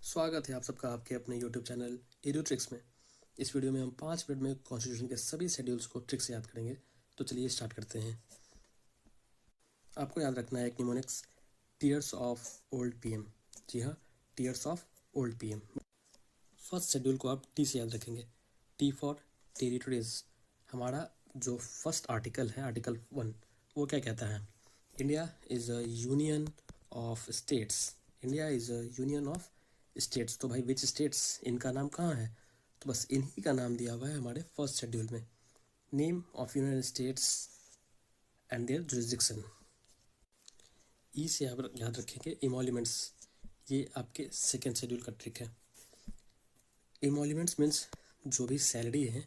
स्वागत है आप सबका आपके अपने YouTube चैनल एडू ट्रिक्स में। इस वीडियो में हम 5 मिनट में कॉन्स्टिट्यूशन के सभी शेड्यूल्स को ट्रिक से याद करेंगे। तो चलिए स्टार्ट करते हैं। आपको याद रखना है एक mnemonics tears of old PM. जी हाँ, tears of old PM. First schedule को आप टी से याद रखेंगे। T for territories. हमारा जो फर्स्ट आर्टिकल है, आर्टिकल 1, वो क्या कहता है? India is a union of states. India is a union of states. तो भाई विच स्टेट्स, इनका नाम कहाँ है? तो बस इन्हीं का नाम दिया हुआ है हमारे फर्स्ट शेड्यूल में। Name of union states and their jurisdiction. E से आप याद रखेंगे इमोल्यूमेंट्स। ये आपके सेकेंड शेड्यूल का ट्रिक है। इमोल्यूमेंट्स मीन्स जो भी सैलरी है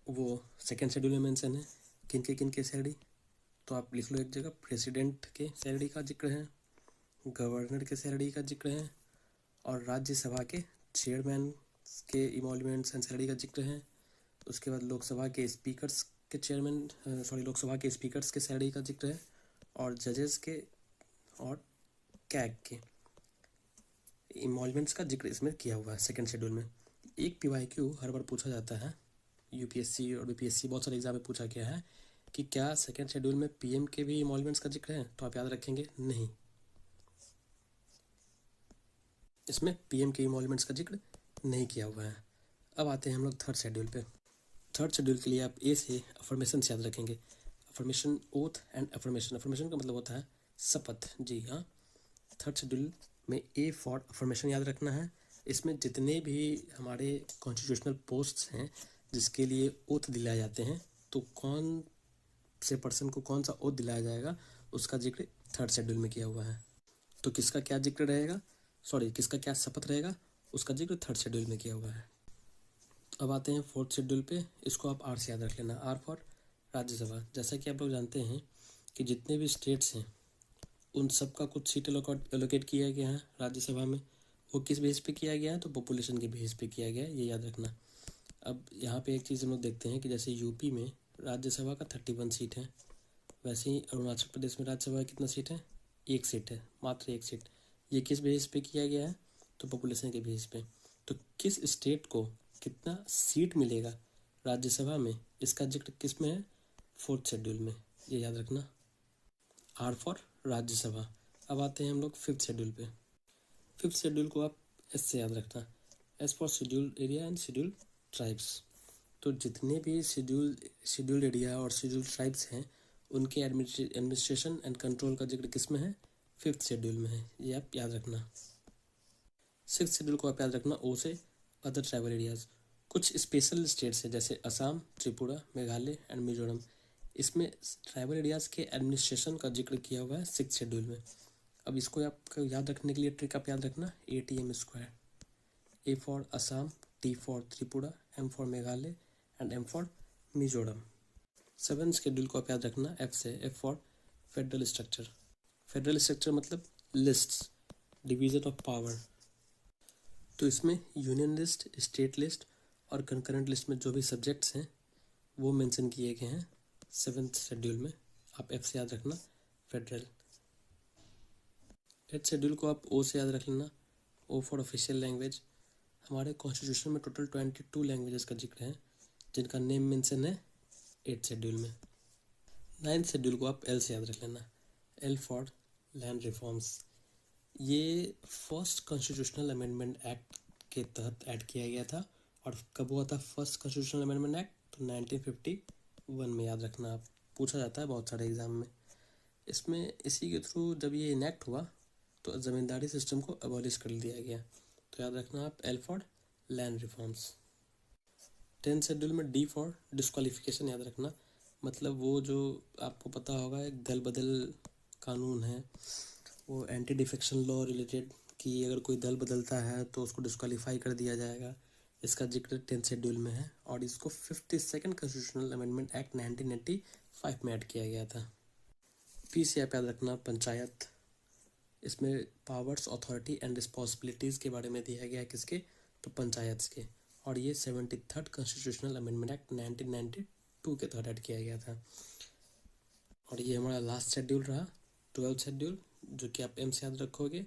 वो सेकेंड शेड्यूल में मेंशन है। किन के सैलरी? तो आप लिख लो एक जगह, प्रेसिडेंट के सैलरी का जिक्र है, गवर्नर के सैलरी का जिक्र है, और राज्यसभा के चेयरमैन के इमोल्यूमेंट्स एंड सैलरी का जिक्र है। उसके बाद लोकसभा के स्पीकर्स के लोकसभा के स्पीकर्स के सैलरी का जिक्र है, और जजेस के और कैग के इमोल्यूमेंट्स का जिक्र इसमें किया हुआ है सेकेंड शेड्यूल में। एक PYQ हर बार पूछा जाता है, UPSC और BPSC बहुत सारे एग्जाम में पूछा गया है कि क्या सेकेंड शेड्यूल में PM के भी इमोल्यूमेंट्स का जिक्र है? तो आप याद रखेंगे नहीं, इसमें PM के इमोल्यूमेंट्स का जिक्र नहीं किया हुआ है। अब आते हैं हम लोग थर्ड शेड्यूल पे। थर्ड शेड्यूल के लिए आप ए से अफर्मेशन याद रखेंगे। Affirmation, oath and affirmation. Affirmation का मतलब होता है शपथ। जी हाँ, थर्ड शेड्यूल में ए फॉर अफर्मेशन याद रखना है। इसमें जितने भी हमारे कॉन्स्टिट्यूशनल पोस्ट्स हैं जिसके लिए ओथ दिलाए जाते हैं, तो कौन से पर्सन को कौन सा ओथ दिलाया जाएगा उसका जिक्र थर्ड शेड्यूल में किया हुआ है। तो किसका क्या जिक्र रहेगा, किसका क्या शपथ रहेगा, उसका जिक्र थर्ड शेड्यूल में किया हुआ है। अब आते हैं फोर्थ शेड्यूल पे। इसको आप आर से याद रख लेना, आर फॉर राज्यसभा। जैसा कि आप लोग जानते हैं कि जितने भी स्टेट्स हैं उन सब का कुछ सीट एलोकेट किया गया है राज्यसभा में। वो किस बेस पे किया गया है? तो पॉपुलेशन के बेस पे किया गया है, ये याद रखना। अब यहाँ पे एक चीज़ हम लोग देखते हैं कि जैसे यूपी में राज्यसभा का 31 सीट है, वैसे ही अरुणाचल प्रदेश में राज्यसभा का कितना सीट है? 1 सीट है, मात्र 1 सीट। ये किस बेस पे किया गया है? तो पॉपुलेशन के बेस पे। तो किस स्टेट को कितना सीट मिलेगा राज्यसभा में, इसका जिक्र किस में है? फोर्थ शेड्यूल में, ये याद रखना, आर फॉर राज्यसभा। अब आते हैं हम लोग फिफ्थ शेड्यूल पे। फिफ्थ शेड्यूल को आप एस से याद रखना, S for schedule area and schedule tribes. तो जितने भी शेड्यूल एरिया और शेड्यूल ट्राइब्स हैं उनके एडमिनिस्ट्रेशन एंड कंट्रोल का जिक्र किस में है? फिफ्थ शेड्यूल में है, ये आप याद रखना। सिक्स्थ शेड्यूल को आप याद रखना, ओ से अदर ट्राइबल एरियाज। कुछ स्पेशल स्टेट्स हैं जैसे असम, त्रिपुरा, मेघालय एंड मिजोरम। इसमें ट्राइबल एरियाज के एडमिनिस्ट्रेशन का जिक्र किया हुआ है सिक्स्थ शेड्यूल में। अब इसको आपको याद रखने के लिए ट्रिक आप याद रखना, ATM²। A for Assam, T for Tripura, M for Meghalaya and M for Mizoram. Seventh schedule को आप याद रखना, F से, F for federal structure. Federal structure मतलब लिस्ट्स, डिवीजन ऑफ पावर। तो इसमें यूनियन लिस्ट, स्टेट लिस्ट और कंकरेंट लिस्ट में जो भी सब्जेक्ट्स हैं वो मेंशन किए गए हैं सेवेंथ शेड्यूल में। आप F से याद रखना, फेडरल। एथ शेड्यूल को आप O से याद रख लेना, O फॉर ऑफिशियल लैंग्वेज। हमारे कॉन्स्टिट्यूशन में टोटल 22 लैंग्वेजेस का जिक्र है जिनका नेम मेंशन है एथ शेड्यूल में। नाइन्थ शेड्यूल को आप L से याद रख लेना, L फॉर लैंड रिफॉर्म्स। ये फर्स्ट कॉन्स्टिट्यूशनल अमेंडमेंट एक्ट के तहत ऐड किया गया था। और कब हुआ था फर्स्ट कॉन्स्टिट्यूशनल अमेंडमेंट एक्ट? तो 1951 में, याद रखना। आप पूछा जाता है बहुत सारे एग्जाम में। इसमें इसी के थ्रू जब ये इनेक्ट हुआ तो ज़मींदारी सिस्टम को अबॉलिश कर दिया गया। तो याद रखना आप, L for land reforms. 10th schedule में D फॉर डिस्क्वालिफिकेशन याद रखना। मतलब वो जो आपको पता होगा एक दल बदल कानून है, वो एंटी डिफेक्शन लॉ रिलेटेड, कि अगर कोई दल बदलता है तो उसको डिस्क्वालीफाई कर दिया जाएगा। इसका जिक्र 10th शेड्यूल में है और इसको 52nd कॉन्स्टिट्यूशनल अमेंडमेंट एक्ट 1995 में ऐड किया गया था। P से आप याद रखना, पंचायत। इसमें पावर्स, अथॉरिटी एंड रिस्पॉन्सिबिलिटीज़ के बारे में दिया गया है, किसके? तो पंचायत के। और ये 73rd कॉन्स्टिट्यूशनल अमेंडमेंट एक्ट 1992 के तहत ऐड किया गया था। और ये हमारा लास्ट शेड्यूल रहा, 12th शेड्यूल, जो कि आप M से याद रखोगे,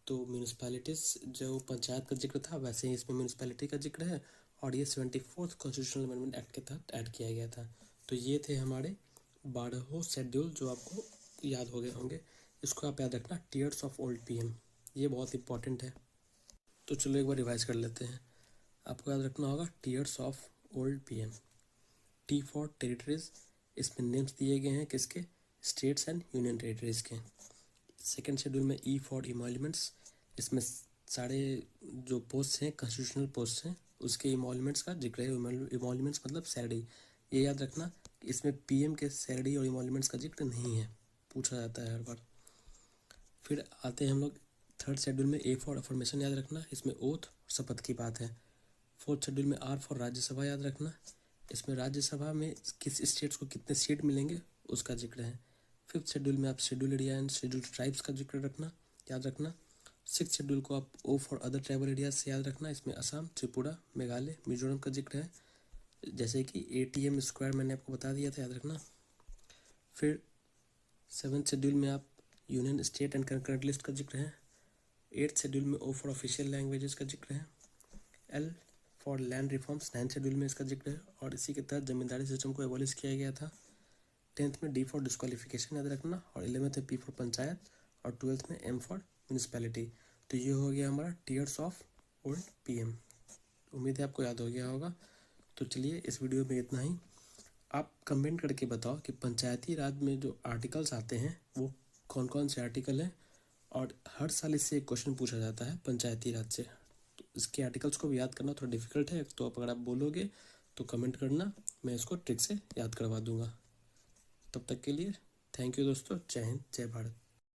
तो म्यूनिसपैलिटीज़ जो पंचायत का जिक्र था वैसे ही इसमें म्यूनिसपैलिटी का जिक्र है, और ये 74th कॉन्स्टिट्यूशनल अमेंडमेंट एक्ट के तहत ऐड किया गया था। तो ये थे हमारे 12 शेड्यूल जो आपको याद हो गए होंगे। इसको आप याद रखना, टीयर्स ऑफ ओल्ड पीएम, ये बहुत इंपॉर्टेंट है। तो चलो एक बार रिवाइज कर लेते हैं। आपको याद रखना होगा tears of old PM. T for territories, इसमें नेम्स दिए गए हैं किसके, स्टेट्स एंड यूनियन टेरिटरीज के। सेकेंड शेड्यूल में ई फॉर इमॉल्यूमेंट्स, इसमें सारे जो पोस्ट हैं कॉन्स्टिट्यूशनल पोस्ट हैं उसके इमॉल्यूमेंट्स का जिक्र है। इमॉल्यूमेंट्स मतलब सैलरी, ये याद रखना इसमें पीएम के सैलरी और इमॉल्यूमेंट्स का जिक्र नहीं है, पूछा जाता है हर बार। फिर आते हैं हम लोग थर्ड शेड्यूल में, ए फॉर अफर्मेशन याद रखना, इसमें ओथ शपथ की बात है। फोर्थ शेड्यूल में आर फॉर राज्यसभा याद रखना, इसमें राज्यसभा में किस स्टेट्स को कितने सीट मिलेंगे उसका जिक्र है। फिफ्थ शेड्यूल में आप schedule area and schedule tribes का जिक्र रखना, याद रखना। सिक्स शेड्यूल को आप O for other tribal areas से याद रखना, इसमें असम, त्रिपुरा, मेघालय, मिजोरम का जिक्र है, जैसे कि ATM स्क्वायर मैंने आपको बता दिया था, याद रखना। फिर सेवन्थ शेड्यूल में आप union state and concurrent list का जिक्र है। एट्थ शेड्यूल में ओ फॉर ऑफिशियल लैंग्वेजेस का जिक्र है। L for land reforms ninth schedule में इसका जिक्र है, और इसी के तहत जमींदारी सिस्टम को एबॉलिश किया गया था। 10th में डी फॉर डिस्क्वालिफिकेशन याद रखना, और 11th में पी फॉर पंचायत, और 12th में एम फॉर म्यूनिसपैलिटी। तो ये हो गया हमारा टीयर्स ऑफ ओल्ड पीएम। उम्मीद है आपको याद हो गया होगा। तो चलिए इस वीडियो में इतना ही। आप कमेंट करके बताओ कि पंचायती राज में जो आर्टिकल्स आते हैं वो कौन कौन से आर्टिकल हैं, और हर साल इससे एक क्वेश्चन पूछा जाता है पंचायती राज से। तो इसके आर्टिकल्स को भी याद करना थोड़ा डिफिकल्ट है, तो अगर आप बोलोगे तो कमेंट करना, मैं इसको ट्रिक से याद करवा दूंगा। तब तक के लिए थैंक यू दोस्तों, जय हिंद, जय भारत।